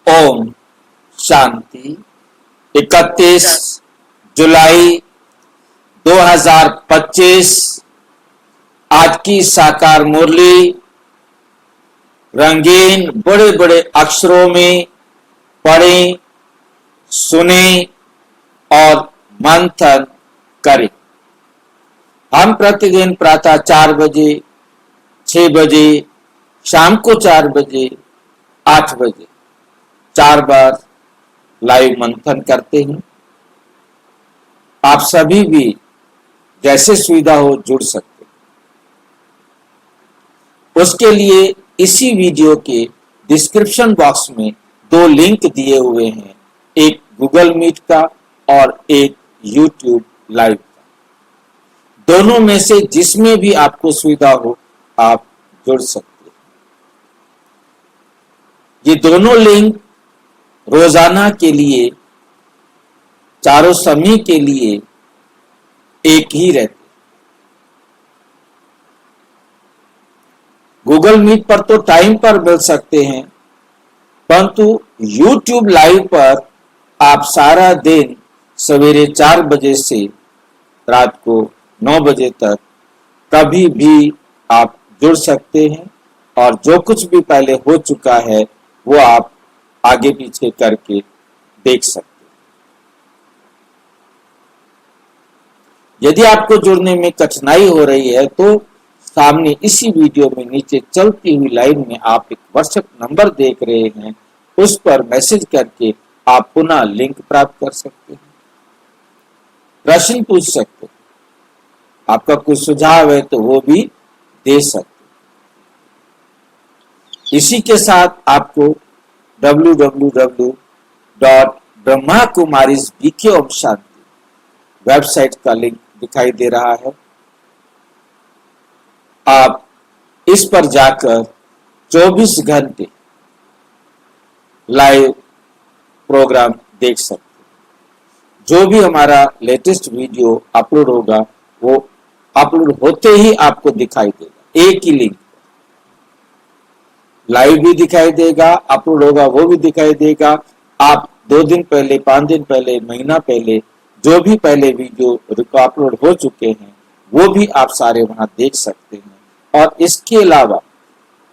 ओम शांति। 31 जुलाई 2025 आज की साकार मुरली रंगीन बड़े बड़े अक्षरों में पढ़ें, सुने और मंथन करें। हम प्रतिदिन प्रातः 4 बजे, 6 बजे, शाम को 4 बजे, 8 बजे 4 बार लाइव मंथन करते हैं। आप सभी भी जैसे सुविधा हो जुड़ सकते हैं। उसके लिए इसी वीडियो के डिस्क्रिप्शन बॉक्स में 2 लिंक दिए हुए हैं, एक गूगल मीट का और एक यूट्यूब लाइव का। दोनों में से जिसमें भी आपको सुविधा हो आप जुड़ सकते हैं। ये दोनों लिंक रोजाना के लिए चारों समय के लिए एक ही रहते। गूगल मीट पर तो टाइम पर मिल सकते हैं, परंतु यूट्यूब लाइव पर आप सारा दिन सवेरे 4 बजे से रात को 9 बजे तक कभी भी आप जुड़ सकते हैं और जो कुछ भी पहले हो चुका है वो आप आगे पीछे करके देख सकते हैं। यदि आपको जुड़ने में कठिनाई हो रही है तो सामने इसी वीडियो में नीचे चलती हुई लाइन में आप एक व्हाट्सएप नंबर देख रहे हैं, उस पर मैसेज करके आप पुनः लिंक प्राप्त कर सकते हैं, प्रश्न पूछ सकते हैं, आपका कोई सुझाव है तो वो भी दे सकते हैं। इसी के साथ आपको www.brahmakumarisbkOmShanti वेबसाइट का लिंक दिखाई दे रहा है। आप इस पर जाकर 24 घंटे लाइव प्रोग्राम देख सकते हैं। जो भी हमारा लेटेस्ट वीडियो अपलोड होगा वो अपलोड होते ही आपको दिखाई देगा। एक ही लिंक लाइव भी दिखाई देगा, अपलोड होगा वो भी दिखाई देगा। आप 2 दिन पहले, 5 दिन पहले, महीना पहले जो भी पहले वीडियो अपलोड हो चुके हैं वो भी आप सारे वहां देख सकते हैं। और इसके अलावा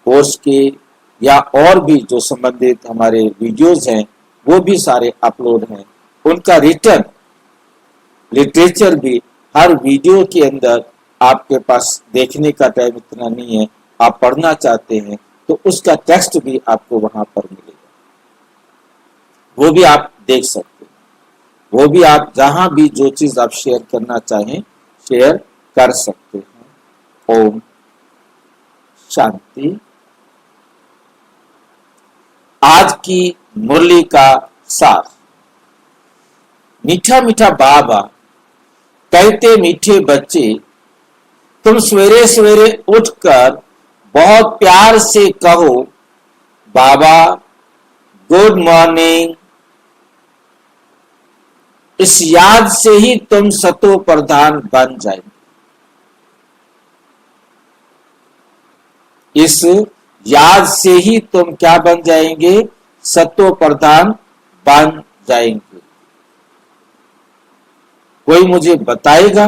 कोर्स के या और भी जो संबंधित हमारे वीडियोस हैं वो भी सारे अपलोड हैं। उनका रिटर्न लिटरेचर भी हर वीडियो के अंदर आपके पास देखने का टाइम इतना नहीं है, आप पढ़ना चाहते हैं तो उसका टेक्स्ट भी आपको वहां पर मिलेगा, वो भी आप देख सकते हैं। वो भी आप जहां भी जो चीज आप शेयर करना चाहें शेयर कर सकते हैं। ओम शांति। आज की मुरली का सार। मीठा मीठा बाबा कहते मीठे बच्चे, तुम सवेरे सवेरे उठकर बहुत प्यार से कहो बाबा गुड मॉर्निंग। इस याद से ही तुम सतो प्रधान बन जाएंगे। इस याद से ही तुम क्या बन जाएंगे? सतो प्रधान बन जाएंगे। कोई मुझे बताएगा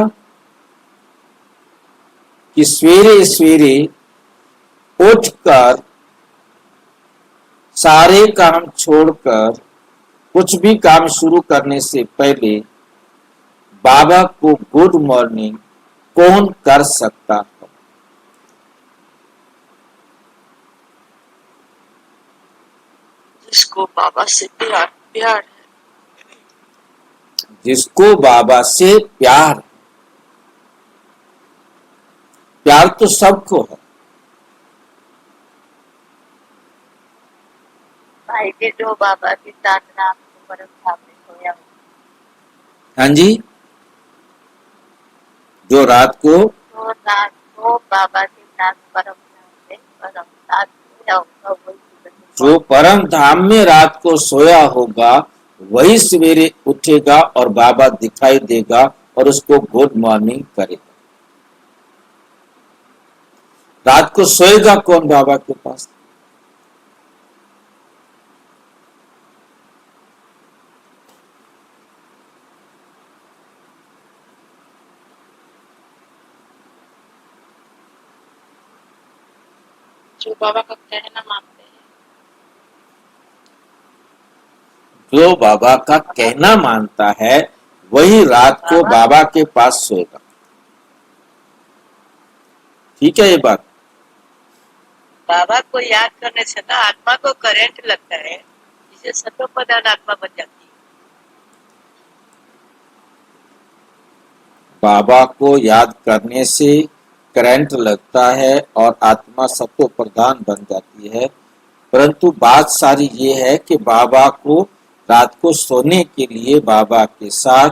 कि सवेरे सवेरे उठकर सारे काम छोड़कर कुछ भी काम शुरू करने से पहले बाबा को गुड मॉर्निंग कौन कर सकता है? जिसको बाबा से प्यार है। जिसको बाबा से प्यार तो सबको है। भाई जी जो बाबा के साथ रात को परम धाम में सोया, हाँ जी, जो रात को बाबा के साथ परम धाम में साथ सोया होगा जो परम धाम में रात को सोया होगा वही सवेरे उठेगा और बाबा दिखाई देगा और उसको गुड मॉर्निंग करेगा। रात को सोएगा कौन बाबा के पास? जो बाबा का कहना मानते हैं। जो बाबा का कहना मानता है वही रात को बाबा के पास सोएगा। ठीक है ये बात। बाबा को याद करने से ना आत्मा को करंट लगता है, जिसे सतो प्रधान आत्मा बन जाती है। बाबा को याद करने से करंट लगता है और आत्मा सत्व प्रधान बन जाती है। परंतु बात सारी ये है कि बाबा को रात को सोने के लिए बाबा के साथ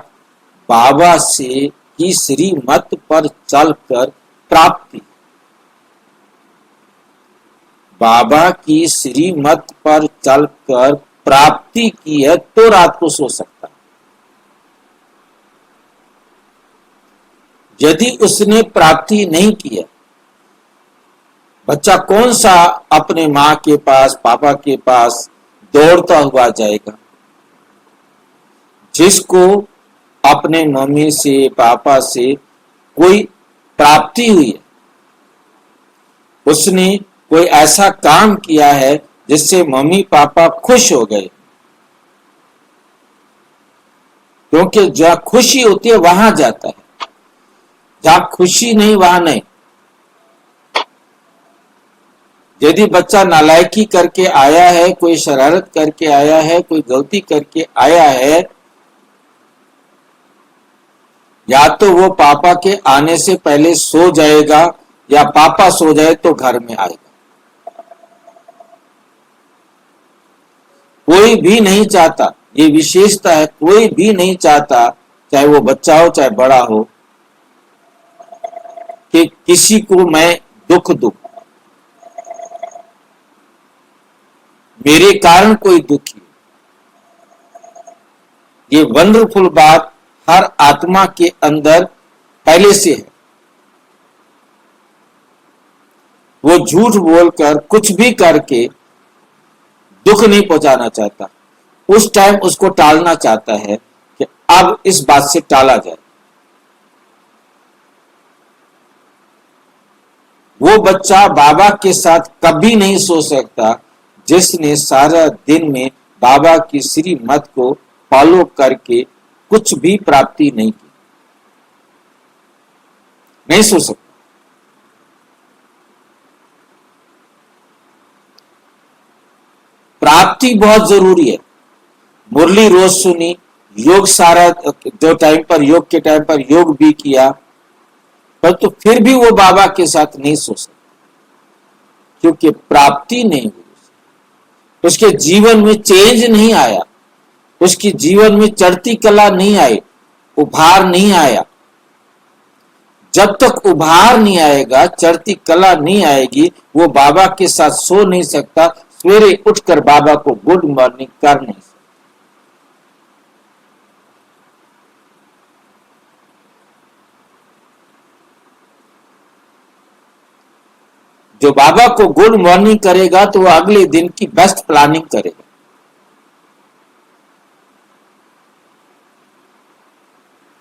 बाबा से की श्रीमत पर चलकर प्राप्ति, बाबा की श्रीमत पर चलकर प्राप्ति की है तो रात को सो सकता है। यदि उसने प्राप्ति नहीं की है, बच्चा कौन सा अपने माँ के पास पापा के पास दौड़ता हुआ जाएगा? जिसको अपने मम्मी से पापा से कोई प्राप्ति हुई है, उसने कोई ऐसा काम किया है जिससे मम्मी पापा खुश हो गए, क्योंकि जहां खुशी होती है वहां जाता है, जहां खुशी नहीं वहां नहीं। यदि बच्चा नालायकी करके आया है, कोई शरारत करके आया है, कोई गलती करके आया है, या तो वो पापा के आने से पहले सो जाएगा या पापा सो जाए तो घर में आएगा। कोई भी नहीं चाहता, ये विशेषता है, कोई भी नहीं चाहता, चाहे वो बच्चा हो चाहे बड़ा हो, कि किसी को मैं दुख दूं, मेरे कारण कोई दुखी। ये वंडरफुल बात हर आत्मा के अंदर पहले से है। वो झूठ बोलकर कुछ भी करके दुख नहीं पहुंचाना चाहता, उस टाइम उसको टालना चाहता है कि अब इस बात से टाला जाए। वो बच्चा बाबा के साथ कभी नहीं सो सकता जिसने सारा दिन में बाबा की श्रीमत को फॉलो करके कुछ भी प्राप्ति नहीं की, नहीं सो सकता। प्राप्ति बहुत जरूरी है। मुरली रोज सुनी, योग सारा जो टाइम पर योग के टाइम पर योग भी किया, पर तो फिर भी वो बाबा के साथ नहीं सो सकता, क्योंकि प्राप्ति नहीं हुई, उसके जीवन में चेंज नहीं आया, उसके जीवन में चढ़ती कला नहीं आई, उभार नहीं आया। जब तक उभार नहीं आएगा, चढ़ती कला नहीं आएगी, वो बाबा के साथ सो नहीं सकता, सवेरे उठकर बाबा को गुड मॉर्निंग कर नहीं सकता। जो बाबा को गुड मॉर्निंग करेगा तो वो अगले दिन की बेस्ट प्लानिंग करेगा।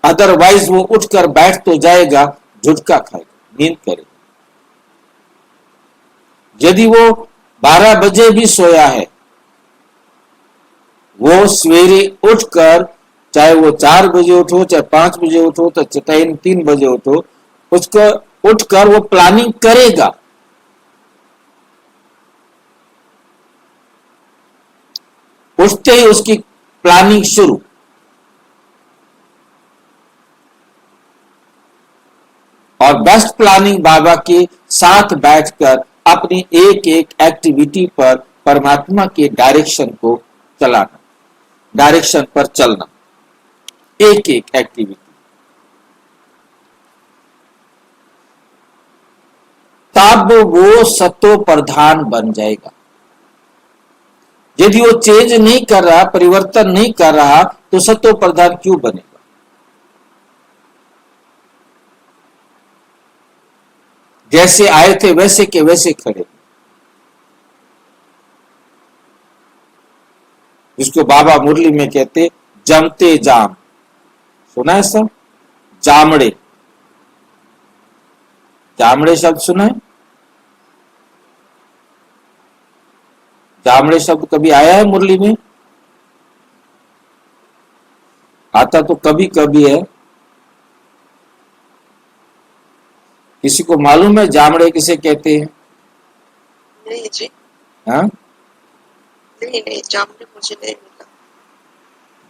अदरवाइज वो उठकर बैठ तो जाएगा, झुटका खाएगा, नींद करेगा। यदि वो 12 बजे भी सोया है, वो सवेरे उठकर, चाहे वो 4 बजे उठो, चाहे 5 बजे उठो, तो चाहे 3 बजे उठो, उसको उठकर वो प्लानिंग करेगा। उठते ही उसकी प्लानिंग शुरू। और बेस्ट प्लानिंग बाबा के साथ बैठकर अपनी एक एक एक्टिविटी पर परमात्मा के डायरेक्शन को चलाना, डायरेक्शन पर चलना, एक एक एक्टिविटी। तब वो सत्व प्रधान बन जाएगा। यदि वो चेंज नहीं कर रहा, परिवर्तन नहीं कर रहा, तो सत्व प्रधान क्यों बनेगा? जैसे आए थे वैसे के वैसे खड़े, जिसको बाबा मुरली में कहते जमते जाम। सुना है सब? जामड़े, जामड़े शब्द सुना है? जामड़े शब्द कभी आया है मुरली में? आता तो कभी कभी है। किसी को मालूम है जामड़े किसे कहते हैं? नहीं जी, हाँ, नहीं जामने मुझे नहीं मिला।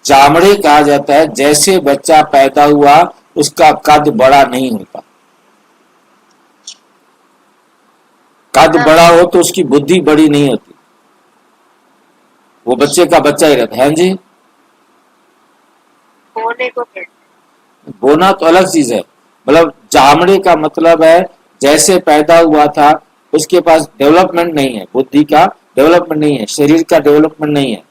जामड़े कहा जाता है जैसे बच्चा पैदा हुआ उसका कद बड़ा नहीं होता। कद बड़ा हो तो उसकी बुद्धि बड़ी नहीं होती, वो बच्चे का बच्चा ही रहता है। हाँ जी, बोने को कहते बोना तो अलग चीज है। मतलब जामड़े का मतलब है जैसे पैदा हुआ था उसके पास डेवलपमेंट नहीं है, बुद्धि का डेवलपमेंट नहीं है, शरीर का डेवलपमेंट नहीं है।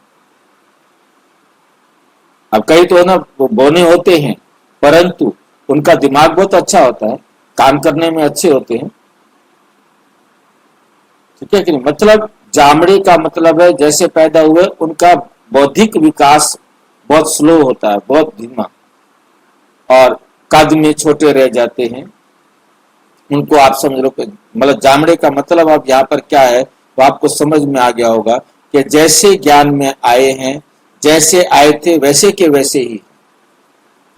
अब कई तो है ना, वो बोने होते हैं परंतु उनका दिमाग बहुत अच्छा होता है, काम करने में अच्छे होते हैं। ठीक है कि नहीं? मतलब जामड़े का मतलब है जैसे पैदा हुए उनका बौद्धिक विकास बहुत स्लो होता है, बहुत धीमा, और कद में छोटे रह जाते हैं। उनको आप समझ लो कि मतलब जामड़े का मतलब अब यहाँ पर क्या है तो आपको समझ में आ गया होगा कि जैसे ज्ञान में आए हैं, जैसे आए थे वैसे के वैसे ही,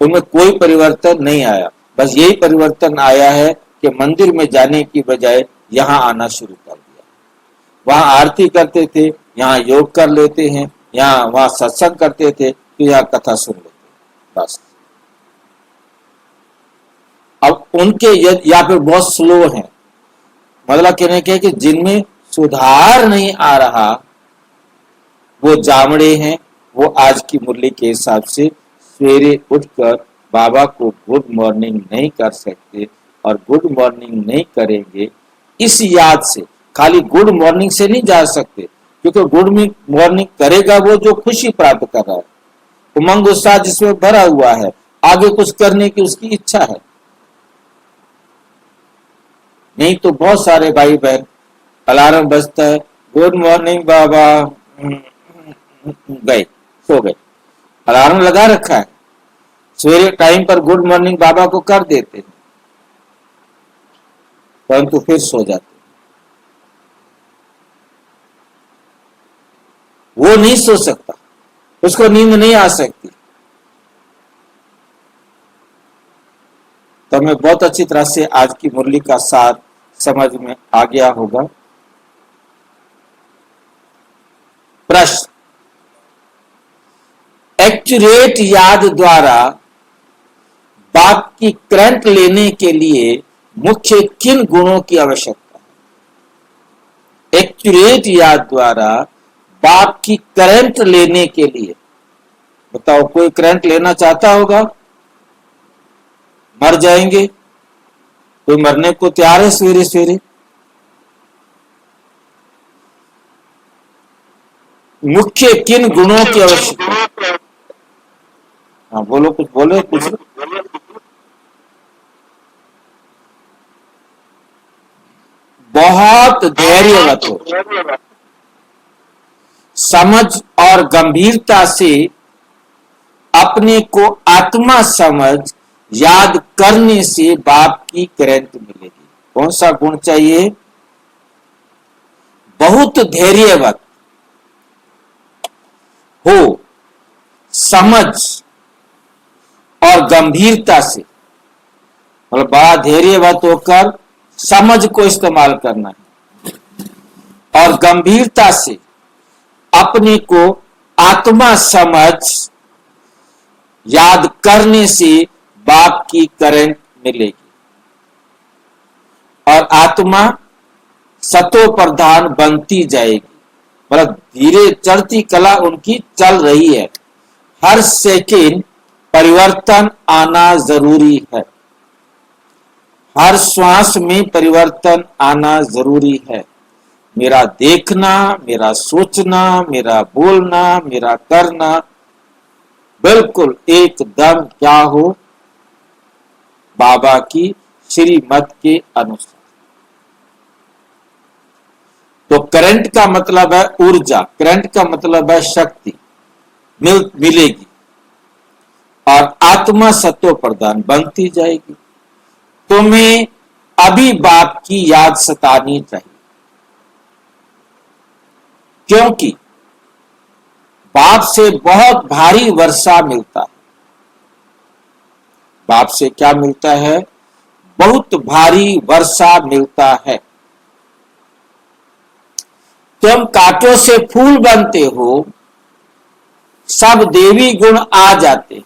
उनमें कोई परिवर्तन नहीं आया। बस यही परिवर्तन आया है कि मंदिर में जाने की बजाय यहाँ आना शुरू कर दिया। वहां आरती करते थे, यहाँ योग कर लेते हैं, यहाँ वहां सत्संग करते थे तो यहाँ कथा सुन लेते हैं बस। अब उनके या फिर बहुत स्लो हैं, मतलब कहने के कि जिनमें सुधार नहीं आ रहा वो जामड़े हैं। वो आज की मुरली के हिसाब से सवेरे उठकर बाबा को गुड मॉर्निंग नहीं कर सकते, और गुड मॉर्निंग नहीं करेंगे इस याद से, खाली गुड मॉर्निंग से नहीं जा सकते, क्योंकि गुड मॉर्निंग करेगा वो जो खुशी प्राप्त कर रहा है, उमंग उत्साह जिसमें भरा हुआ है, आगे कुछ करने की उसकी इच्छा है। नहीं तो बहुत सारे भाई बहन अलार्म बजता है, गुड मॉर्निंग बाबा, गए, सो गए, अलार्म लगा रखा है, सवेरे टाइम पर गुड मॉर्निंग बाबा को कर देते हैं परंतु फिर सो जाते। वो नहीं सो सकता, उसको नींद नहीं आ सकती। तो हमें बहुत अच्छी तरह से आज की मुरली का सार समझ में आ गया होगा। प्रश्न, एक्यूरेट याद द्वारा बाप की करंट लेने के लिए मुख्य किन गुणों की आवश्यकता है? एक्यूरेट याद द्वारा बाप की करंट लेने के लिए, बताओ कोई करंट लेना चाहता होगा? मर जाएंगे, कोई मरने को तैयार है सवेरे सवेरे? मुख्य किन गुणों की आवश्यकता? हाँ बोलो, कुछ बोले, कुछ बहुत धैर्यवत हो, समझ और गंभीरता से अपने को आत्मा समझ याद करने से बाप की करंट मिलेगी। कौन सा गुण चाहिए? बहुत धैर्यवत हो, समझ और गंभीरता से, मतलब बड़ा धैर्यवत होकर समझ को इस्तेमाल करना है, और गंभीरता से अपने को आत्मा समझ याद करने से बाप की करंट मिलेगी, और आत्मा सतो प्रधान बनती जाएगी। मतलब धीरे चढ़ती कला उनकी चल रही है, हर सेकंड परिवर्तन आना जरूरी है, हर श्वास में परिवर्तन आना जरूरी है। मेरा देखना, मेरा सोचना, मेरा बोलना, मेरा करना बिल्कुल एकदम क्या हो, बाबा की श्रीमत के अनुसार। तो करंट का मतलब है ऊर्जा, करंट का मतलब है शक्ति मिलेगी, और आत्मा सत्व प्रदान बनती जाएगी। तुम्हें अभी बाप की याद सतानी चाहिए। क्योंकि बाप से बहुत भारी वर्षा मिलता है। बाप से क्या मिलता है? बहुत भारी वर्षा मिलता है। तुम कांटों से फूल बनते हो, सब देवी गुण आ जाते हैं।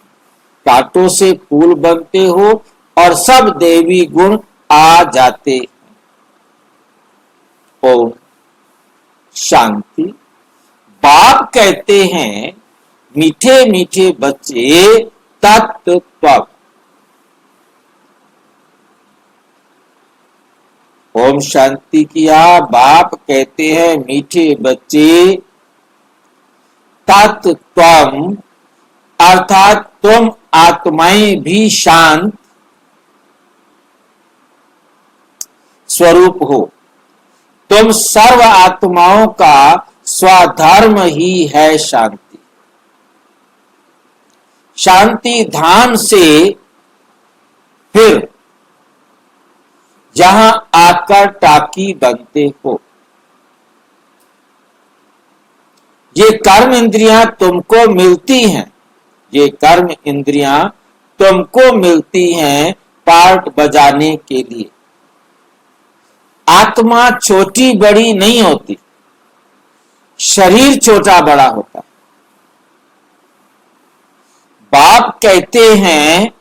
कांटों से फूल बनते हो और सब देवी गुण आ जाते हैं। ओम शांति। बाप कहते हैं, मीठे मीठे बच्चे तत्व। ओम शांति किया। बाप कहते हैं, मीठे बच्चे तत्त्वम, अर्थात तुम आत्माएं भी शांत स्वरूप हो। तुम सर्व आत्माओं का स्वधर्म ही है शांति। शांति धाम से फिर जहां आकर टाकी बनते हो। ये कर्म इंद्रियां तुमको मिलती हैं, ये कर्म इंद्रियां तुमको मिलती हैं पार्ट बजाने के लिए। आत्मा छोटी बड़ी नहीं होती, शरीर छोटा बड़ा होता है। बाप कहते हैं,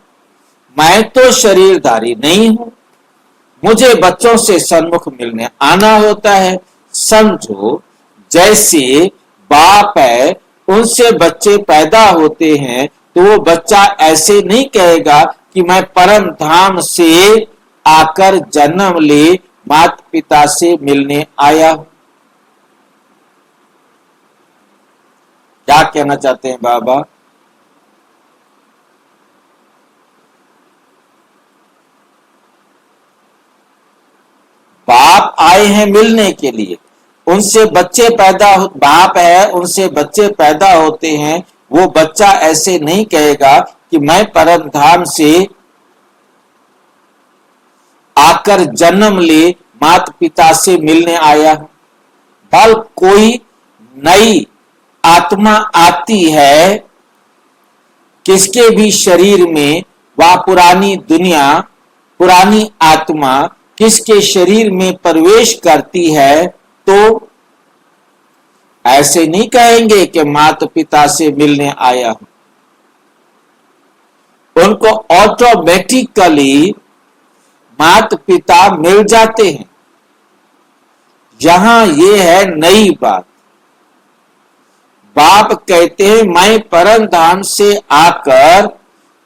मैं तो शरीरधारी नहीं हूं, मुझे बच्चों से सन्मुख मिलने आना होता है। समझो जैसे बाप है, उनसे बच्चे पैदा होते हैं, तो वो बच्चा ऐसे नहीं कहेगा कि मैं परम धाम से आकर जन्म ले माता पिता से मिलने आया। क्या कहना चाहते हैं बाबा? बाप आए हैं मिलने के लिए, उनसे बच्चे पैदा हो, बाप है उनसे बच्चे पैदा होते हैं। वो बच्चा ऐसे नहीं कहेगा कि मैं परम धाम से आकर जन्म ले माता पिता से मिलने आया हूं। बल कोई नई आत्मा आती है, किसके भी शरीर में, वह पुरानी दुनिया, पुरानी आत्मा किसके शरीर में प्रवेश करती है, तो ऐसे नहीं कहेंगे कि माता पिता से मिलने आया हूं। उनको ऑटोमेटिकली माता पिता मिल जाते हैं। यहां ये है नई बात। बाप कहते हैं, मैं परम धाम से आकर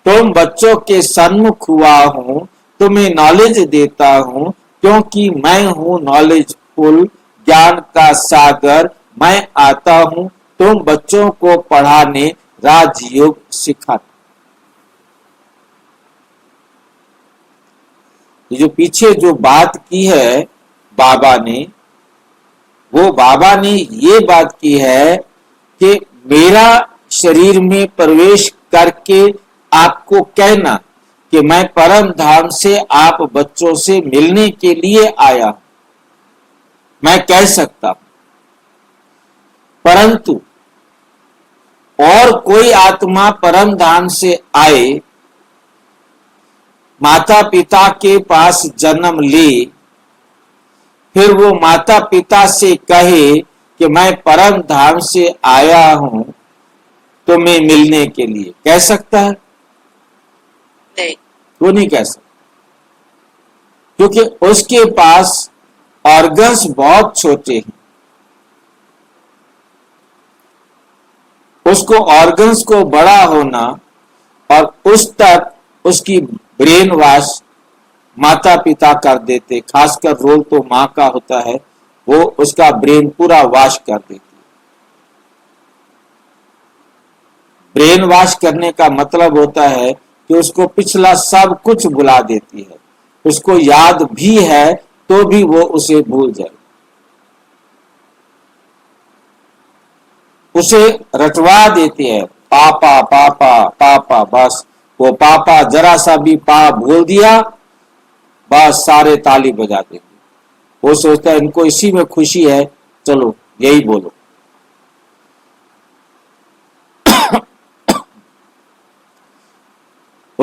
तुम बच्चों के सन्मुख हुआ हूं, तुम्हें नॉलेज देता हूं, क्योंकि मैं हूं नॉलेजफुल, ज्ञान का सागर। मैं आता हूं तुम बच्चों को पढ़ाने, राजयोग सिखाने। ये जो पीछे जो बात की है बाबा ने, वो बाबा ने ये बात की है कि मेरा शरीर में प्रवेश करके आपको कहना कि मैं परम धाम से आप बच्चों से मिलने के लिए आया हूं, मैं कह सकता हूं। परंतु और कोई आत्मा परम धाम से आए, माता पिता के पास जन्म ले, फिर वो माता पिता से कहे कि मैं परम धाम से आया हूं तुम्हें मिलने के लिए, कह सकता है? नहीं। वो नहीं कह सकता, क्योंकि उसके पास ऑर्गन्स बहुत छोटे हैं। उसको ऑर्गन्स को बड़ा होना और उस तक उसकी ब्रेन वॉश माता पिता कर देते, खासकर रोल तो माँ का होता है, वो उसका ब्रेन पूरा वॉश कर देती है। ब्रेन वॉश करने का मतलब होता है कि उसको पिछला सब कुछ भुला देती है। उसको याद भी है तो भी वो उसे भूल जाए, उसे रटवा देती है, पापा पापा पापा। बस वो पापा जरा सा भी पा बोल दिया, बस सारे ताली बजा देंगे। वो सोचता है इनको इसी में खुशी है, चलो यही बोलो।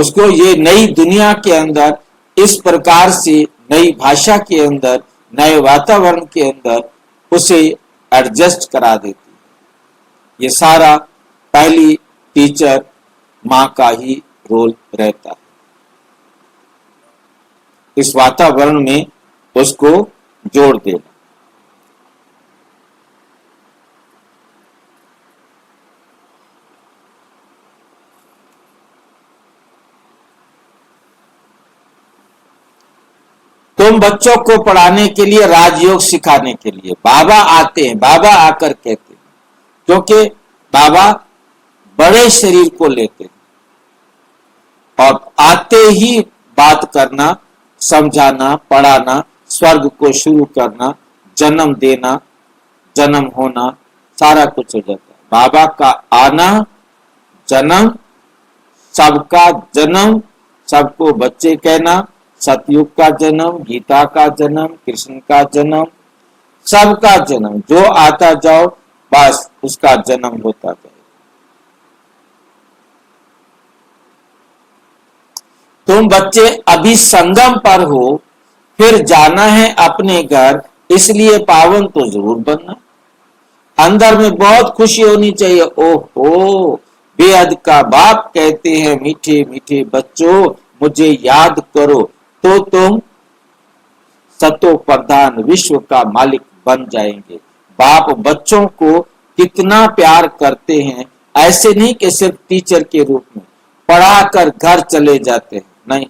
उसको ये नई दुनिया के अंदर इस प्रकार से नई भाषा के अंदर नए वातावरण के अंदर उसे एडजस्ट करा देती है। ये सारा पहली टीचर माँ का ही रोल रहता है, इस वातावरण में उसको जोड़ देना। तुम बच्चों को पढ़ाने के लिए, राजयोग सिखाने के लिए बाबा आते हैं, बाबा आकर कहते हैं, क्योंकि बाबा बड़े शरीर को लेते हैं और आते ही बात करना, समझाना, पढ़ाना, स्वर्ग को शुरू करना, जन्म देना, जन्म होना, सारा कुछ हो जाता है। बाबा का आना, जन्म, सबका जन्म, सबको बच्चे कहना, सतयुग का जन्म, गीता का जन्म, कृष्ण का जन्म, सबका जन्म, जो आता जाओ बस उसका जन्म होता जाए। तुम बच्चे अभी संगम पर हो, फिर जाना है अपने घर, इसलिए पावन तो जरूर बनना। अंदर में बहुत खुशी होनी चाहिए। ओहो, बेहद का बाप कहते हैं, मीठे मीठे बच्चों मुझे याद करो तो तुम सतो प्रधान विश्व का मालिक बन जाएंगे। बाप बच्चों को कितना प्यार करते हैं, ऐसे नहीं कि सिर्फ टीचर के रूप में पढ़ाकर घर चले जाते हैं, नहीं,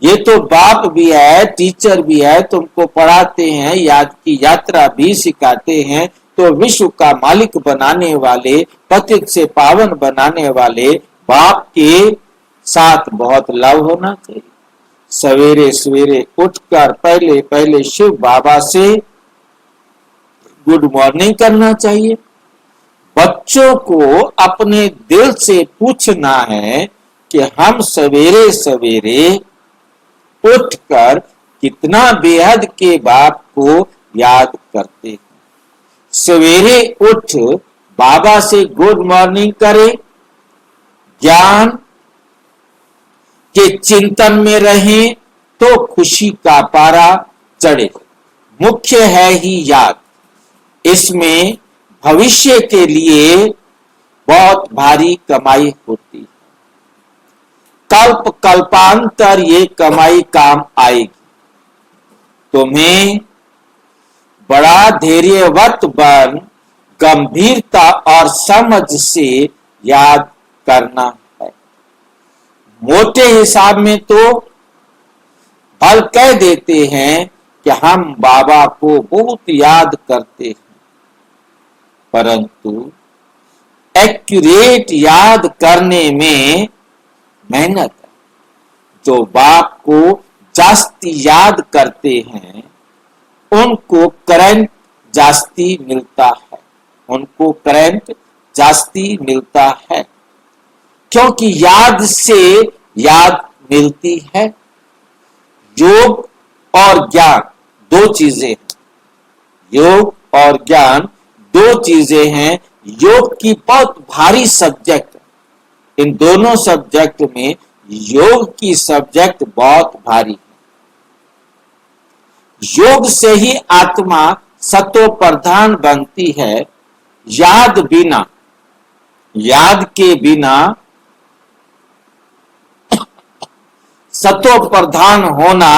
ये तो बाप भी है, टीचर भी है, तुमको पढ़ाते हैं, याद की यात्रा भी सिखाते हैं। तो विश्व का मालिक बनाने वाले, पतित से पावन बनाने वाले बाप के साथ बहुत लव होना चाहिए। सवेरे सवेरे उठकर पहले पहले शिव बाबा से गुड मॉर्निंग करना चाहिए। बच्चों को अपने दिल से पूछना है कि हम सवेरे सवेरे उठकर कितना बेहद के बाप को याद करते हैं। सवेरे उठ बाबा से गुड मॉर्निंग करें, ज्ञान के चिंतन में रहें तो खुशी का पारा चढ़े। मुख्य है ही याद, इसमें भविष्य के लिए बहुत भारी कमाई होती है। कल्प कल्पांतर ये कमाई काम आएगी। तुम्हें बड़ा धैर्यवत बन गंभीरता और समझ से याद करना है। मोटे हिसाब में तो भल कह देते हैं कि हम बाबा को बहुत याद करते हैं, परंतु एक्यूरेट याद करने में मेहनत है। जो बाप को जास्ती याद करते हैं उनको करंट जास्ती मिलता है, उनको करंट जास्ती मिलता है, क्योंकि याद से याद मिलती है। योग और ज्ञान दो चीजें हैं, योग और ज्ञान दो चीजें हैं। योग की बहुत भारी सब्जेक्ट है, इन दोनों सब्जेक्ट में योग की सब्जेक्ट बहुत भारी है। योग से ही आत्मा सतो प्रधान बनती है। याद बिना, याद के बिना सतो प्रधान होना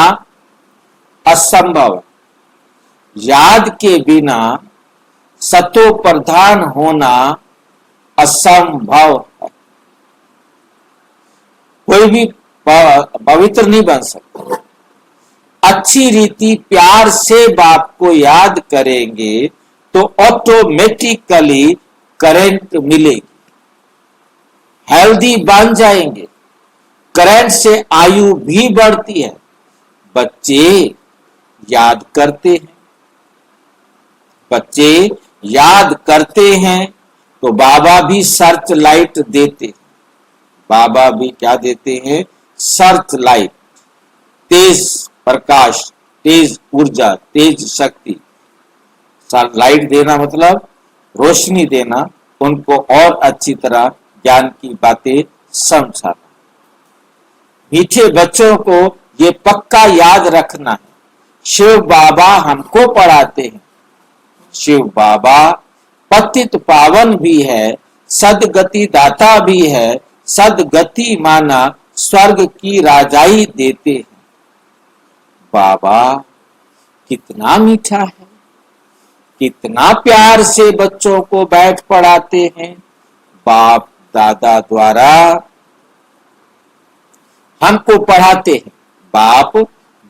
असंभव है। याद के बिना सतो प्रधान होना असंभव है। कोई भी पवित्र नहीं बन सकता। अच्छी रीति प्यार से बाप को याद करेंगे तो ऑटोमेटिकली करंट मिलेगी, हेल्दी बन जाएंगे। करंट से आयु भी बढ़ती है। बच्चे याद करते हैं, बच्चे याद करते हैं तो बाबा भी सर्च लाइट देते हैं। बाबा भी क्या देते हैं? सर्च लाइट, तेज प्रकाश, तेज ऊर्जा, तेज शक्ति। लाइट देना मतलब रोशनी देना, उनको और अच्छी तरह ज्ञान की बातें समझाना। मीठे बच्चों को ये पक्का याद रखना है, शिव बाबा हमको पढ़ाते हैं। शिव बाबा पतित पावन भी है, सदगति दाता भी है। सदगति माना स्वर्ग की राजाई देते हैं। बाबा कितना मीठा है, कितना प्यार से बच्चों को बैठ पढ़ाते हैं। बाप दादा द्वारा हमको पढ़ाते हैं, बाप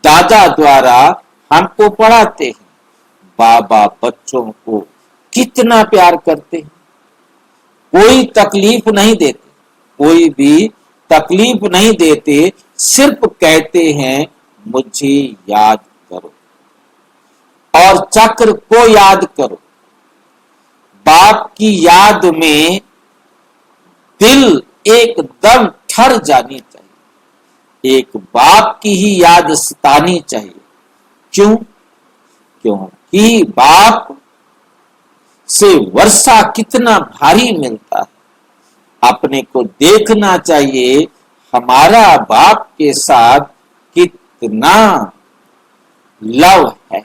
दादा द्वारा हमको पढ़ाते हैं। बाबा बच्चों को कितना प्यार करते हैं, कोई तकलीफ नहीं देते, कोई भी तकलीफ नहीं देते, सिर्फ कहते हैं मुझे याद करो और चक्र को याद करो। बाप की याद में दिल एकदम ठर जानी चाहिए, एक बाप की ही याद सतानी चाहिए। क्यों? क्योंकि बाप से वर्षा कितना भारी मिलता है। अपने को देखना चाहिए हमारा बाप के साथ कितना लव है,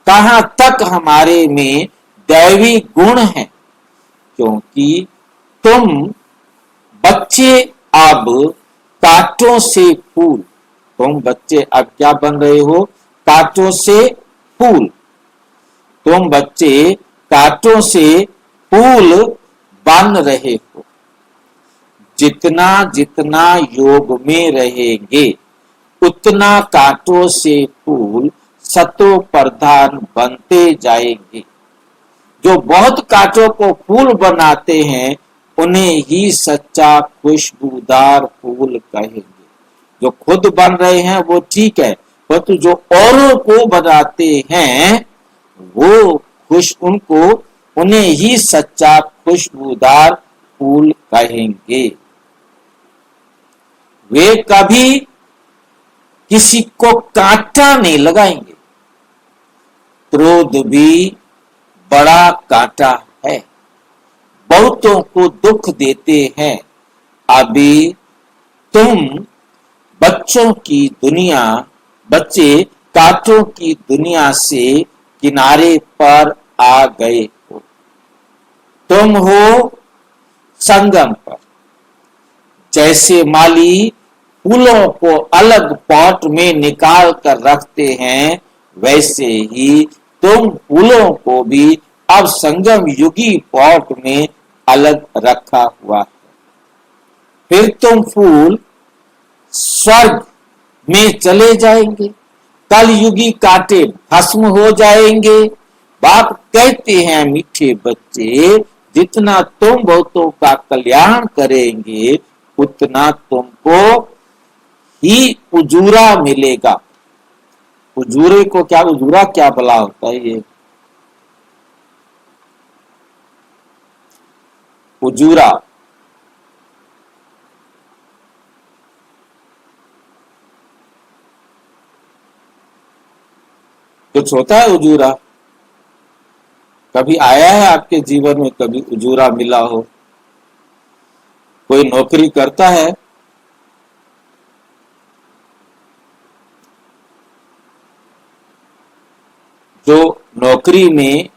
कहां तक हमारे में दैवी गुण है। क्योंकि तुम बच्चे अब कांटों से फूल, तुम बच्चे अब क्या बन रहे हो? कांटों से फूल। तुम बच्चे कांटों से फूल बन रहे हो। जितना जितना योग में रहेंगे उतना कांटों से फूल सतो प्रधान बनते जाएंगे। जो बहुत कांटों को फूल बनाते हैं उन्हें ही सच्चा खुशबूदार फूल कहेंगे। जो खुद बन रहे हैं वो ठीक है, परंतु जो औरों को बनाते हैं वो उन्हें ही सच्चा खुशबूदार फूल कहेंगे। वे कभी किसी को कांटा नहीं लगाएंगे। क्रोध भी बड़ा कांटा है, बहुतों को दुख देते हैं। अभी तुम बच्चे कांटों की दुनिया से किनारे पर आ गए हो। तुम हो संगम पर। जैसे माली फूलों को अलग पॉट में निकाल कर रखते हैं, वैसे ही तुम फूलों को भी अब संगम युगी पॉट में अलग रखा हुआ है। फिर तुम फूल स्वर्ग में चले जाएंगे, कल युगी कांटे भस्म हो जाएंगे। बाप कहते हैं मीठे बच्चे, जितना तुम बहुतों का कल्याण करेंगे उतना तुमको ही उजूरा मिलेगा। उजूरे को क्या, उजूरा क्या भला होता है? ये उजूरा कुछ होता है? उजूरा कभी आया है आपके जीवन में? कभी उजूरा मिला हो? कोई नौकरी करता है, जो नौकरी में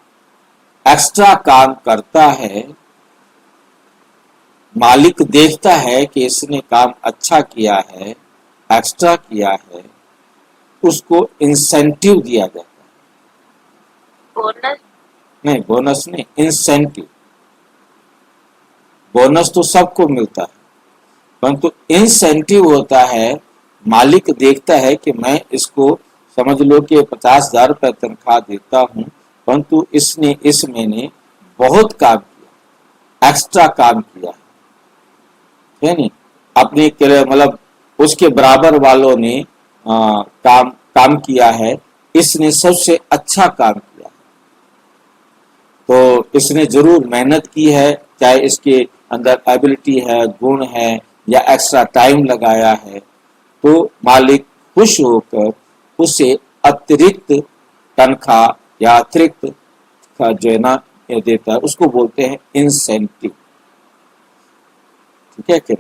एक्स्ट्रा काम करता है, मालिक देखता है कि इसने काम अच्छा किया है, एक्स्ट्रा किया है, उसको इंसेंटिव दिया जाता है। बोनस नहीं, बोनस नहीं, इंसेंटिव। बोनस तो सबको मिलता है, परंतु इंसेंटिव होता है, मालिक देखता है कि मैं इसको समझ लो कि 50,000 रुपये तनख्वाह देता हूं, परंतु इसने इस महीने बहुत काम किया, एक्स्ट्रा काम किया है नहीं, अपने मतलब उसके बराबर वालों ने काम किया है, इसने सबसे अच्छा काम किया है, तो इसने जरूर मेहनत की है, चाहे इसके अंदर एबिलिटी है, गुण है या एक्स्ट्रा टाइम लगाया है, तो मालिक खुश होकर उसे अतिरिक्त तनख्वाह या अतिरिक्त जो है ना देता है, उसको बोलते हैं इंसेंटिव। ठीक है कि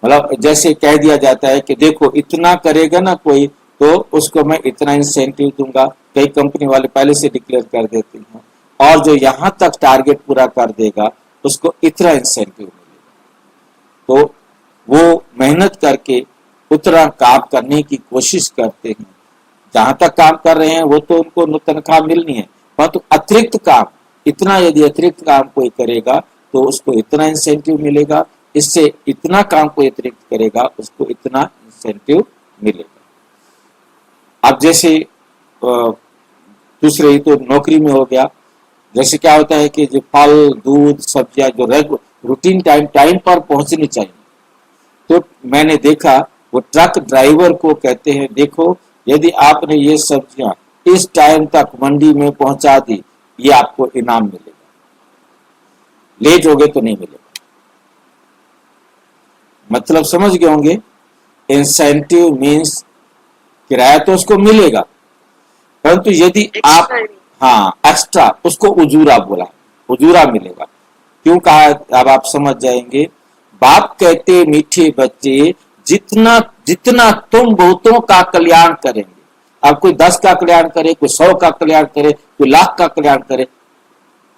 मतलब जैसे कह दिया जाता है कि देखो इतना करेगा ना कोई तो उसको मैं इतना इंसेंटिव दूंगा, कई कंपनी वाले पहले से डिक्लेयर कर देते हैं, और जो यहाँ तक टारगेट पूरा कर देगा उसको इतना इंसेंटिव मिलेगा। तो वो मेहनत करके उतना काम करने की कोशिश करते हैं, जहां तक काम कर रहे हैं वो तो उनको तनख्वाह मिलनी है, परंतु अतिरिक्त काम, इतना यदि अतिरिक्त काम कोई करेगा तो उसको इतना इंसेंटिव मिलेगा, इससे इतना काम कोई अतिरिक्त करेगा उसको इतना इंसेंटिव मिलेगा। अब जैसे दूसरे तो नौकरी में हो गया, जैसे क्या होता है कि जो फल दूध सब्जियां जो रूटीन टाइम पर पहुंचनी चाहिए, तो मैंने देखा वो ट्रक ड्राइवर को कहते हैं देखो यदि आपने ये सब्जियां इस टाइम तक मंडी में पहुंचा दी ये आपको इनाम मिलेगा, लेट हो गए तो नहीं मिलेगा। मतलब समझ गए होंगे, इंसेंटिव मीन्स किराया तो उसको मिलेगा, परंतु यदि आप एक्स्ट्रा उसको उजूरा बोला, उजूरा मिलेगा। क्यों कहा अब आप समझ जाएंगे। बाप कहते मीठे बच्चे जितना जितना तुम बहुतों का कल्याण करेंगे, अब कोई 10 का कल्याण करे, कोई 100 का कल्याण करे, कोई लाख का कल्याण करे,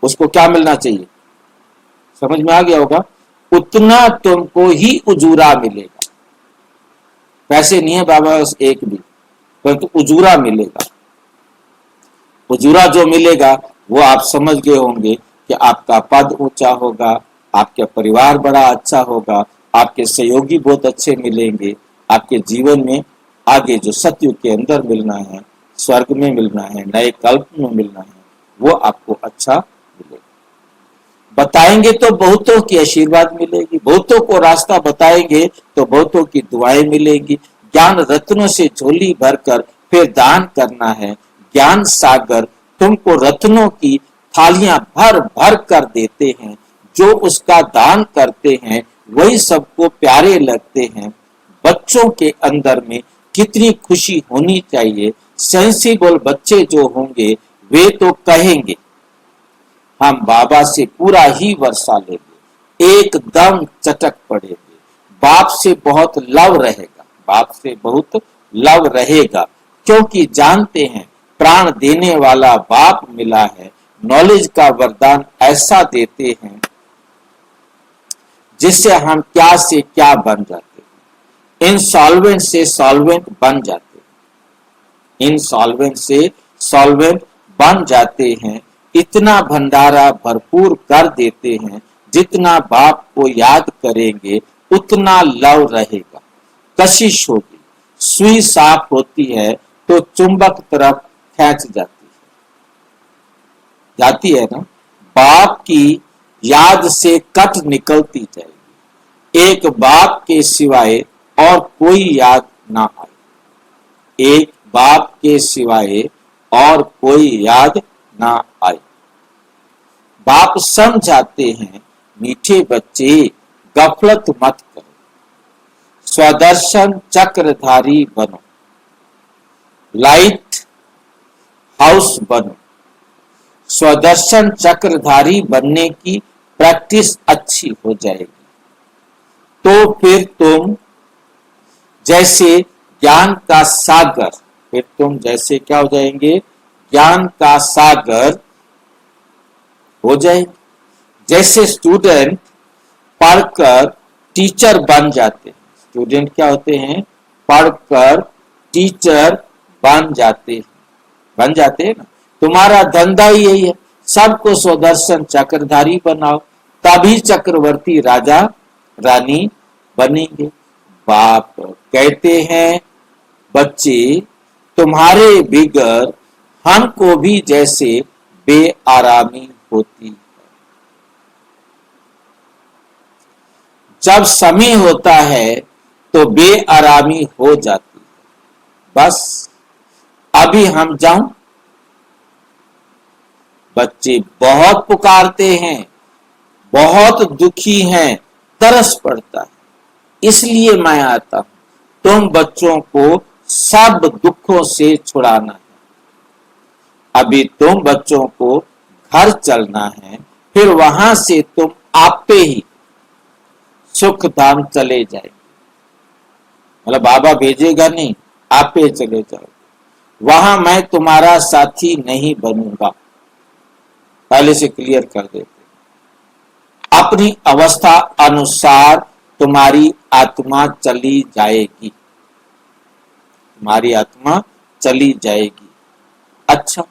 उसको क्या मिलना चाहिए, समझ में आ गया होगा, उतना तुमको ही उजूरा मिलेगा। पैसे नहीं है बाबा एक भी, परंतु उजूरा मिलेगा। उजूरा जो मिलेगा वो आप समझ गए होंगे कि आपका पद ऊंचा होगा, आपका परिवार बड़ा अच्छा होगा, आपके सहयोगी बहुत अच्छे मिलेंगे, आपके जीवन में आगे जो सत्युग के अंदर मिलना है, स्वर्ग में मिलना है, नए कल्प में मिलना है, वो आपको अच्छा मिलेगा। बताएंगे तो बहुतों की आशीर्वाद मिलेगी, बहुतों को रास्ता बताएंगे तो बहुतों की दुआएं मिलेंगी। ज्ञान रत्नों से झोली भरकर फिर दान करना है, ज्ञान सागर तुमको रत्नों की थालियां भर भर कर देते हैं, जो उसका दान करते हैं वही सबको प्यारे लगते हैं। बच्चों के अंदर में कितनी खुशी होनी चाहिए, सेंसिबल बच्चे जो होंगे वे तो कहेंगे हम बाबा से पूरा ही वर्षा लेंगे, एकदम चटक पड़ेंगे, बाप से बहुत लव रहेगा, बाप से बहुत लव रहेगा, क्योंकि जानते हैं प्राण देने वाला बाप मिला है, नॉलेज का वरदान ऐसा देते हैं जिससे हम क्या से क्या बन जाते हैं, इनसॉल्वेंट से सॉल्वेंट बन जाते हैं, इनसॉल्वेंट से सॉल्वेंट बन जाते हैं, इतना भंडारा भरपूर कर देते हैं, जितना बाप को याद करेंगे उतना लव रहेगा। कशिश होगी, सुई साफ होती है तो चुंबक तरफ खींच जाती है ना, बाप की याद से कट निकलती जाएगी, एक बाप के सिवाय और कोई याद ना आए, एक बाप के सिवाय और कोई याद ना आए। बाप समझाते हैं मीठे बच्चे गफलत मत करो, स्वदर्शन चक्रधारी बनो, लाइट हाउस बनो। स्वदर्शन चक्रधारी बनने की प्रैक्टिस अच्छी हो जाएगी तो फिर तुम जैसे ज्ञान का सागर, फिर तुम जैसे क्या हो जाएंगे, ज्ञान का सागर हो जाएंगे। जैसे स्टूडेंट पढ़कर टीचर बन जाते हैं, स्टूडेंट क्या होते हैं, पढ़कर टीचर बन जाते हैं ना। तुम्हारा धंधा ही यही है, सबको स्वदर्शन चक्रधारी बनाओ, तभी चक्रवर्ती राजा रानी बनेंगे। बाप कहते हैं बच्चे तुम्हारे बिगर हमको भी जैसे बेआरामी होती है, जब समय होता है तो बेआरामी हो जाती है, बस अभी हम जाऊं। बच्चे बहुत पुकारते हैं, बहुत दुखी हैं, तरस पड़ता है, इसलिए मैं आता हूं, तुम बच्चों को सब दुखों से छुड़ाना है। अभी तुम बच्चों को घर चलना है, फिर वहां से तुम आपे ही सुख धाम चले जाए। मतलब बाबा भेजेगा नहीं, आप पे चले जाओ, वहां मैं तुम्हारा साथी नहीं बनूंगा, पहले से क्लियर कर देते। अपनी अवस्था अनुसार तुम्हारी आत्मा चली जाएगी, तुम्हारी आत्मा चली जाएगी। अच्छा,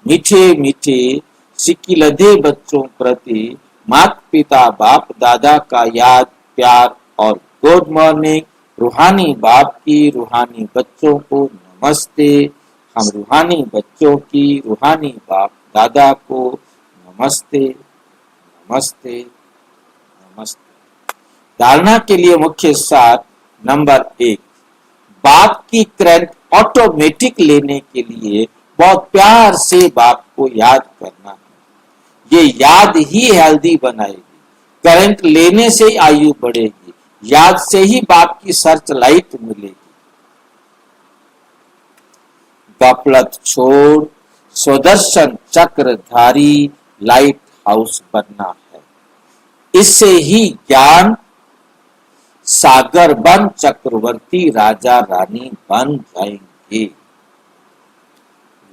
मीठे मीठे सिकिलधे बच्चों प्रति माता पिता बाप दादा का याद प्यार और गुड मॉर्निंग। रूहानी बाप की रूहानी बच्चों को नमस्ते। हम रूहानी बच्चों की रूहानी बाप दादा को नमस्ते नमस्ते नमस्ते। धारणा के लिए मुख्य सार नंबर 1, बाप की करंट ऑटोमेटिक लेने के लिए बहुत प्यार से बाप को याद करना है। ये याद ही हेल्दी बनाएगी, करंट लेने से आयु बढ़ेगी, याद से ही बाप की सर्च लाइट मिलेगी। गफलत छोड़ स्वदर्शन चक्रधारी लाइट हाउस बनना है। इससे ही ज्ञान सागर बन चक्रवर्ती राजा रानी बन जाएंगे।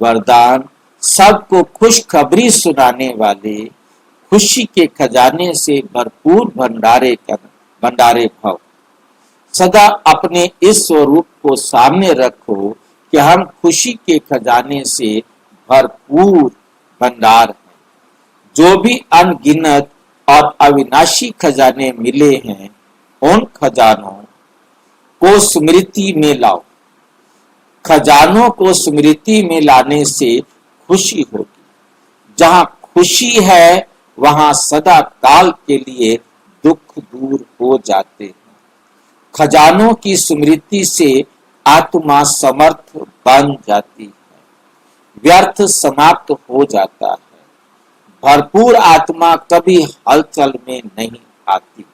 वरदान, सबको खुशखबरी सुनाने वाले, खुशी के खजाने से भरपूर भंडारे भव। सदा अपने इस स्वरूप को सामने रखो कि हम खुशी के खजाने से भरपूर भंडार हैं। जो भी अनगिनत और अविनाशी खजाने मिले हैं, उन खजानों को स्मृति में लाओ। खजानों को स्मृति में लाने से खुशी होगी। जहां खुशी है वहां सदा काल के लिए दुख दूर हो जाते हैं। खजानों की स्मृति से आत्मा समर्थ बन जाती है, व्यर्थ समाप्त हो जाता है। भरपूर आत्मा कभी हलचल में नहीं आती,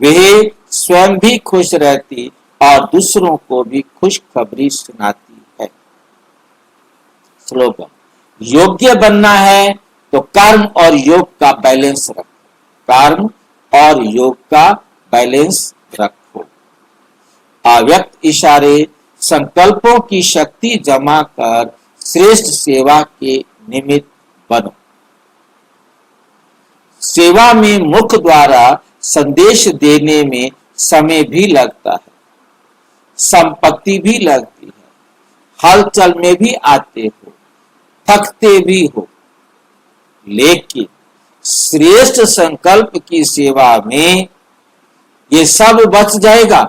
वह स्वयं भी खुश रहती और दूसरों को भी खुशखबरी सुनाती है। स्लोगन, योग्य बनना है तो कर्म और योग का बैलेंस रखो। कर्म और योग का बैलेंस रखो। अव्यक्त इशारे संकल्पों की शक्ति जमा कर श्रेष्ठ सेवा के निमित्त बनो। सेवा में मुख द्वारा संदेश देने में समय भी लगता है, संपत्ति भी लगती है, हलचल में भी आते हो, थकते भी हो, लेकिन श्रेष्ठ संकल्प की सेवा में ये सब बच जाएगा।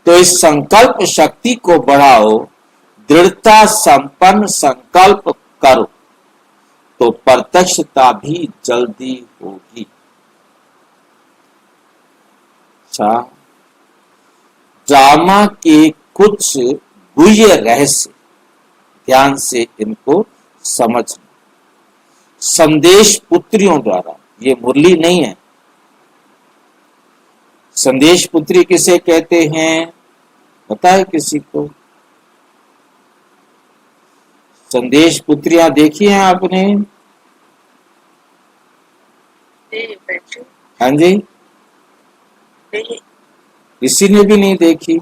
तो इस संकल्प शक्ति को बढ़ाओ, दृढ़ता संपन्न संकल्प करो, तो प्रत्यक्षता भी जल्दी होगी। अच्छा, ड्रामा के कुछ गुह्य रहस्य ध्यान से इनको समझना। संदेश पुत्रियों द्वारा, ये मुरली नहीं है। संदेश पुत्री किसे कहते हैं पता है किसी को? संदेश पुत्रियां देखी हैं आपने? हाँ जी, किसी ने भी नहीं देखी।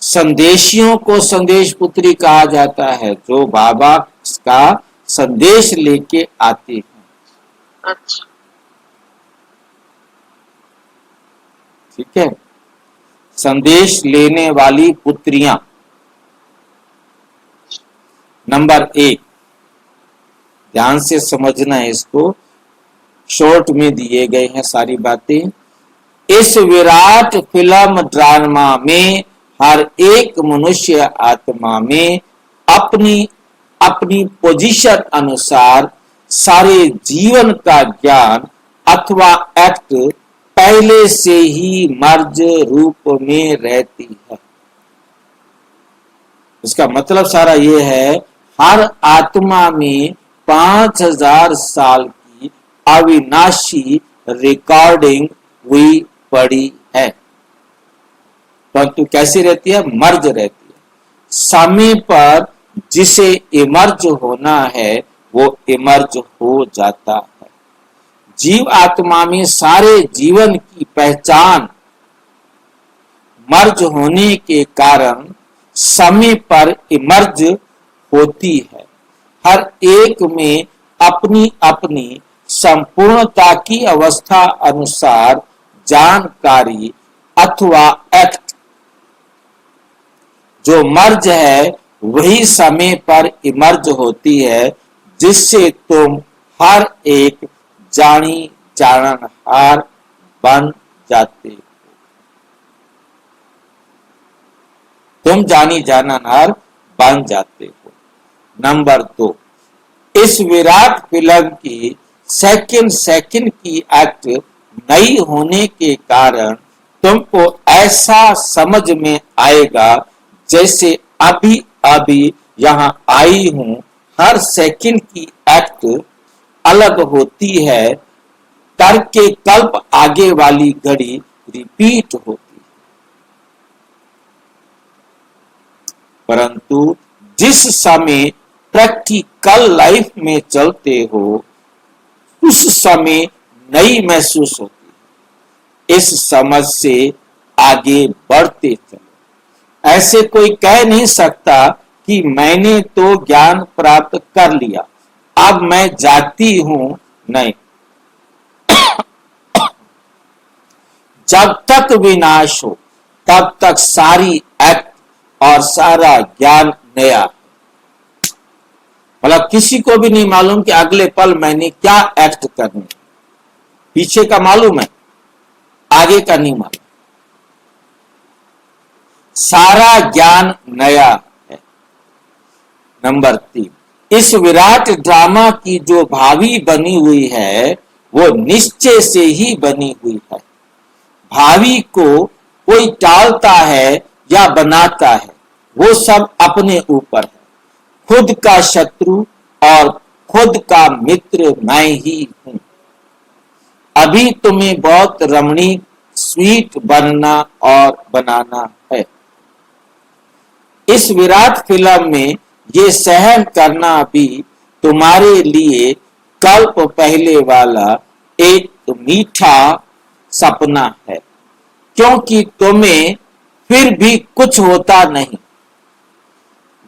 संदेशियों को संदेश पुत्री कहा जाता है, जो बाबा का संदेश लेके आते हैं। अच्छा, ठीक है, संदेश लेने वाली पुत्रियां। नंबर 1, ध्यान से समझना है इसको, शॉर्ट में दिए गए हैं सारी बातें। इस विराट फिल्म ड्रामा में हर एक मनुष्य आत्मा में अपनी अपनी पोजीशन अनुसार सारे जीवन का ज्ञान अथवा एक्ट पहले से ही मर्ज रूप में रहती है। इसका मतलब सारा ये है, हर आत्मा में 5000 साल की अविनाशी रिकॉर्डिंग हुई पड़ी है, परंतु कैसी रहती है? मर्ज रहती है। समय पर जिसे इमर्ज होना है वो इमर्ज हो जाता है। जीव आत्मा में सारे जीवन की पहचान मर्ज होने के कारण समय पर इमर्ज होती है। हर एक में अपनी अपनी संपूर्णता की अवस्था अनुसार जानकारी अथवा एक्ट जो मर्ज है वही समय पर इमर्ज होती है, जिससे तुम हर एक जानी जानहार बन जाते हो। तुम जानी जानहार बन जाते हो। नंबर 2, इस विराट फिल्म की सेकंड की एक्ट नई होने के कारण तुमको ऐसा समझ में आएगा जैसे अभी अभी यहाँ आई हूं। हर सेकंड की एक्ट अलग होती है, करके कल्प आगे वाली घड़ी रिपीट होती है। परंतु जिस समय प्रैक्टिकल लाइफ में चलते हो उस समय नई महसूस होती है। इस समझ से आगे बढ़ते चलो। ऐसे कोई कह नहीं सकता कि मैंने तो ज्ञान प्राप्त कर लिया, अब मैं जाती हूं। नहीं, जब तक विनाश हो तब तक सारी एक्ट और सारा ज्ञान नया। मतलब किसी को भी नहीं मालूम कि अगले पल मैंने क्या एक्ट करनी, पीछे का मालूम है, आगे का नहीं मालूम। सारा ज्ञान नया है। नंबर 3, इस विराट ड्रामा की जो भावी बनी हुई है वो निश्चय से ही बनी हुई है। भावी को कोई टालता है या बनाता है, वो सब अपने ऊपर है। खुद का शत्रु और खुद का मित्र मैं ही हूं। अभी तुम्हें बहुत रमणीक स्वीट बनना और बनाना है। इस विराट फिल्म में ये सहन करना भी तुम्हारे लिए कल्प पहले वाला एक मीठा सपना है, क्योंकि तुम्हें फिर भी कुछ होता नहीं।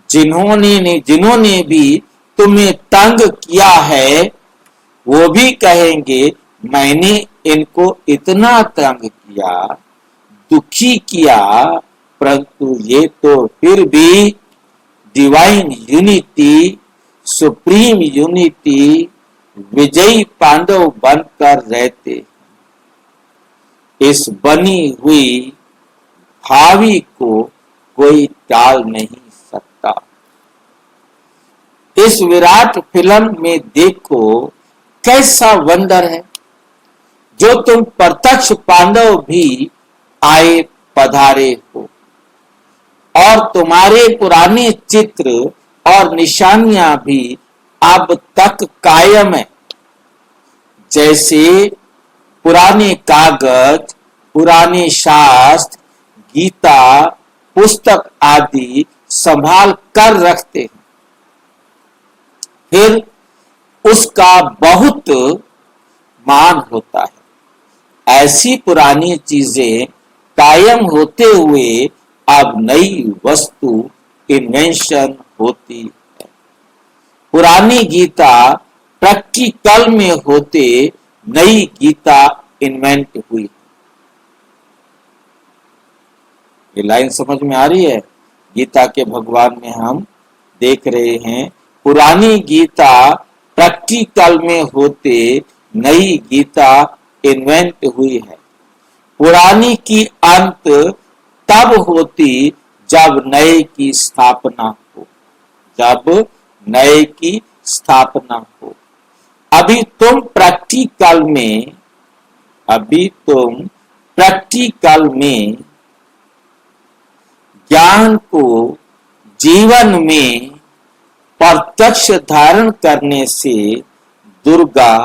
जिन्होंने भी तुम्हें तंग किया है वो भी कहेंगे मैंने इनको इतना तंग किया, दुखी किया, परंतु ये तो फिर भी डिवाइन यूनिटी, सुप्रीम यूनिटी, विजयी पांडव बनकर रहते। इस बनी हुई भावी को कोई टाल नहीं सकता। इस विराट फिल्म में देखो कैसा वंडर है, जो तुम प्रत्यक्ष पांडव भी आए पधारे हो और तुम्हारे पुराने चित्र और निशानियां भी अब तक कायम है। जैसे पुराने कागज, पुराने शास्त्र, गीता, पुस्तक आदि संभाल कर रखते हैं, फिर उसका बहुत मान होता है। ऐसी पुरानी चीजें कायम होते हुए अब नई वस्तु इन्वेंशन होती है। पुरानी गीता प्रैक्टिकल में होते नई गीता इन्वेंट हुई। ये लाइन समझ में आ रही है? गीता के भगवान में हम देख रहे हैं पुरानी गीता प्रैक्टिकल में होते नई गीता इन्वेंट हुई है। पुरानी की अंत तब होती जब नए की स्थापना हो, जब नए की स्थापना हो। अभी तुम प्रैक्टिकल में ज्ञान को जीवन में प्रत्यक्ष धारण करने से दुर्गा,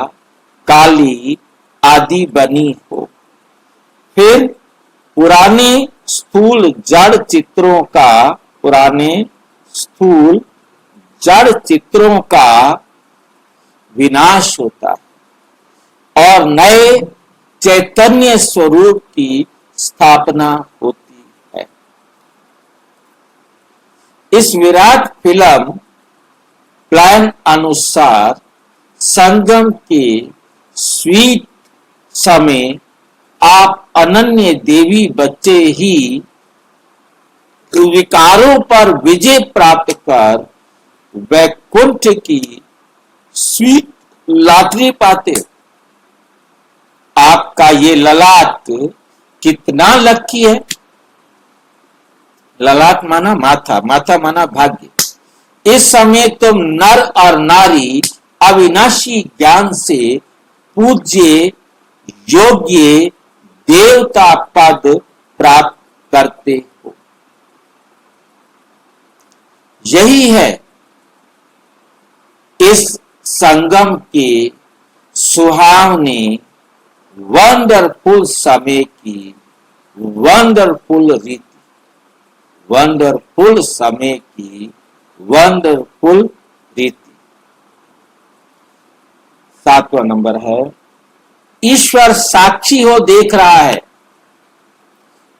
काली आदि बनी हो। फिर पुराने स्थूल जड़ चित्रों का विनाश होता है और नए चैतन्य स्वरूप की स्थापना होती है। इस विराट फिल्म प्लान अनुसार संगम के स्वीट समय आप अनन्य देवी बच्चे ही विकारों पर विजय प्राप्त कर वैकुंठ की स्वीट लॉटरी पाते। आपका ये ललाट कितना लकी है। ललाट माना माथा, माथा माना भाग्य। इस समय तुम नर और नारी अविनाशी ज्ञान से पूज्य योग्य देवता पद प्राप्त करते हो। यही है इस संगम के सुहावने वंडरफुल समय की वंडरफुल रीति, वंडरफुल समय की वंडरफुल रीति। 7वां नंबर है, ईश्वर साक्षी हो देख रहा है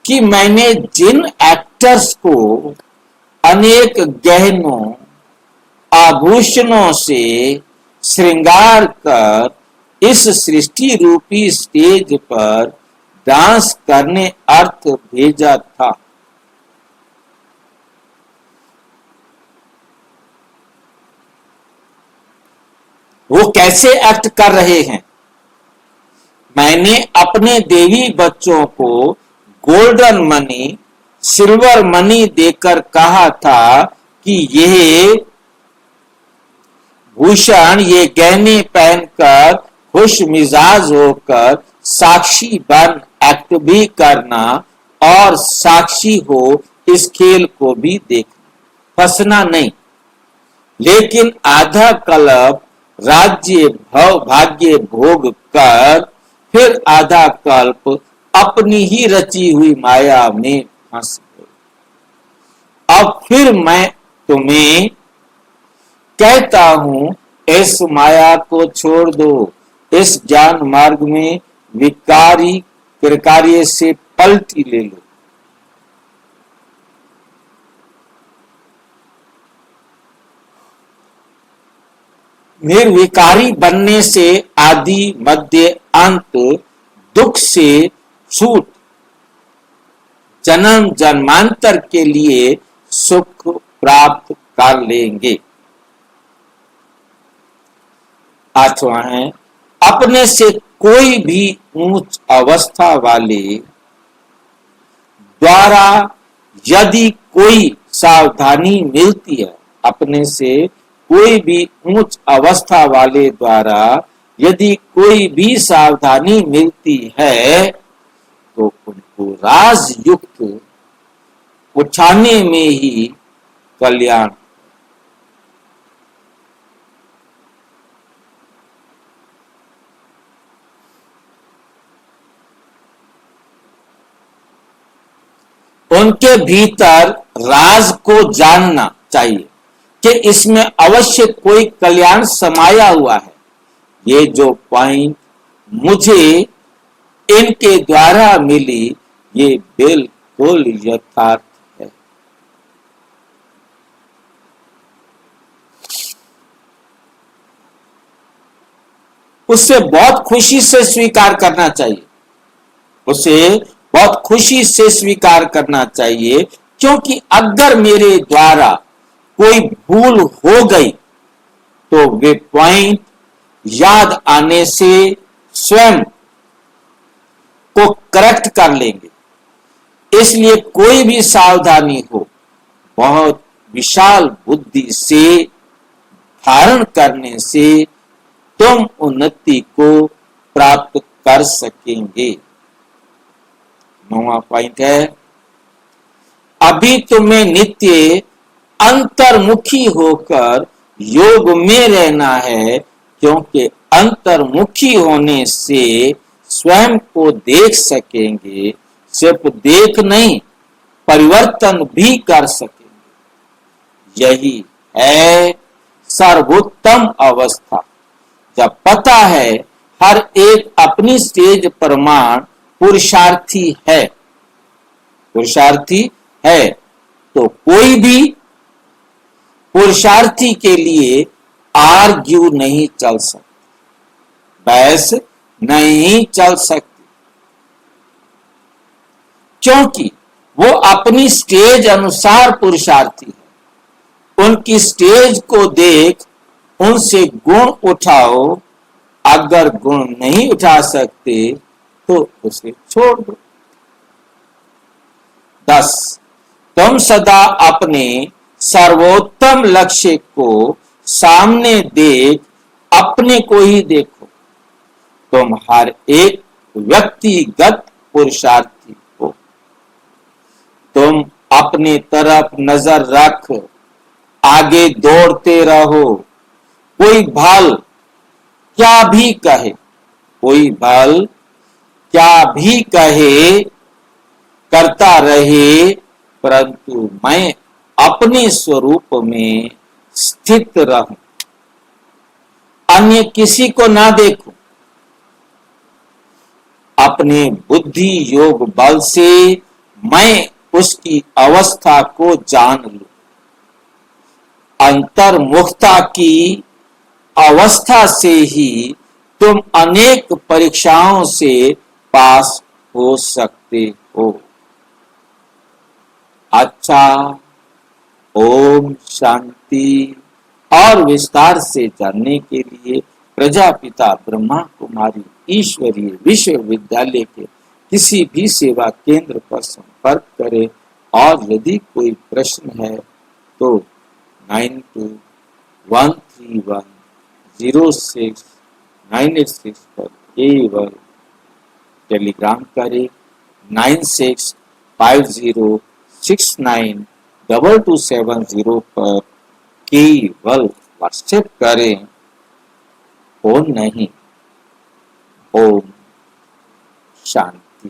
कि मैंने जिन एक्टर्स को अनेक गहनों आभूषणों से श्रृंगार कर इस सृष्टि रूपी स्टेज पर डांस करने अर्थ भेजा था, वो कैसे एक्ट कर रहे हैं। मैंने अपने देवी बच्चों को गोल्डन मनी, सिल्वर मनी देकर कहा था कि यह भूषण, ये गहने पहनकर खुश मिजाज होकर साक्षी बन एक्ट भी करना और साक्षी हो इस खेल को भी देखना, फंसना नहीं। लेकिन आधा कल्प राज्य भाग्य भोग कर फिर आधा कल्प अपनी ही रची हुई माया में फंस गए। अब फिर मैं तुम्हें कहता हूं, इस माया को छोड़ दो, इस ज्ञान मार्ग में विकारी कार्य से पलटी ले लो। निर्विकारी बनने से आदि मध्य अंत दुख से छूट जन्म जन्मांतर के लिए सुख प्राप्त कर लेंगे। 8वां है, अपने से कोई भी उच्च अवस्था वाले द्वारा यदि कोई सावधानी मिलती है, अपने से कोई भी उच्च अवस्था वाले द्वारा यदि कोई भी सावधानी मिलती है तो उनको राजयुक्त उठाने में ही कल्याण। उनके भीतर राज को जानना चाहिए कि इसमें अवश्य कोई कल्याण समाया हुआ है। ये जो पॉइंट मुझे इनके द्वारा मिली, ये बिल्कुल यथार्थ है। उसे बहुत खुशी से स्वीकार करना चाहिए, उसे बहुत खुशी से स्वीकार करना चाहिए, क्योंकि अगर मेरे द्वारा कोई भूल हो गई तो वे पॉइंट याद आने से स्वयं को करेक्ट कर लेंगे। इसलिए कोई भी सावधानी हो, बहुत विशाल बुद्धि से धारण करने से तुम उन्नति को प्राप्त कर सकेंगे। 9वां पॉइंट है, अभी तुम्हें नित्य अंतर्मुखी होकर योग में रहना है, क्योंकि अंतर्मुखी होने से स्वयं को देख सकेंगे, सिर्फ देख नहीं परिवर्तन भी कर सकेंगे। यही है सर्वोत्तम अवस्था, जब पता है हर एक अपनी स्टेज प्रमाण पुरुषार्थी है, तो कोई भी पुरुषार्थी के लिए आर्ग्यू नहीं चल सकती, बहस नहीं चल सकती, क्योंकि वो अपनी स्टेज अनुसार पुरुषार्थी है। उनकी स्टेज को देख उनसे गुण उठाओ, अगर गुण नहीं उठा सकते तो उसे छोड़ दो। 10. तुम सदा अपने सर्वोत्तम लक्ष्य को सामने देख अपने को ही देखो। तुम हर एक व्यक्तिगत पुरुषार्थी हो। तुम अपने तरफ नजर रख आगे दौड़ते रहो। कोई भल क्या भी कहे, कोई भल क्या भी कहे, करता रहे, परंतु मैं अपने स्वरूप में स्थित रहूं, अन्य किसी को ना देखूं। अपने बुद्धि योग बल से मैं उसकी अवस्था को जान लूं। अंतर्मुखता की अवस्था से ही तुम अनेक परीक्षाओं से पास हो सकते हो। अच्छा, ओम शांति। और विस्तार से जानने के लिए प्रजापिता ब्रह्मा कुमारी ईश्वरीय विश्वविद्यालय के किसी भी सेवा केंद्र पर संपर्क करें, और यदि कोई प्रश्न है तो 9213106986 पर केवल टेलीग्राम करें। 9650692270 पर केवल व्हाट्सएप करें, फोन नहीं। ओम शांति।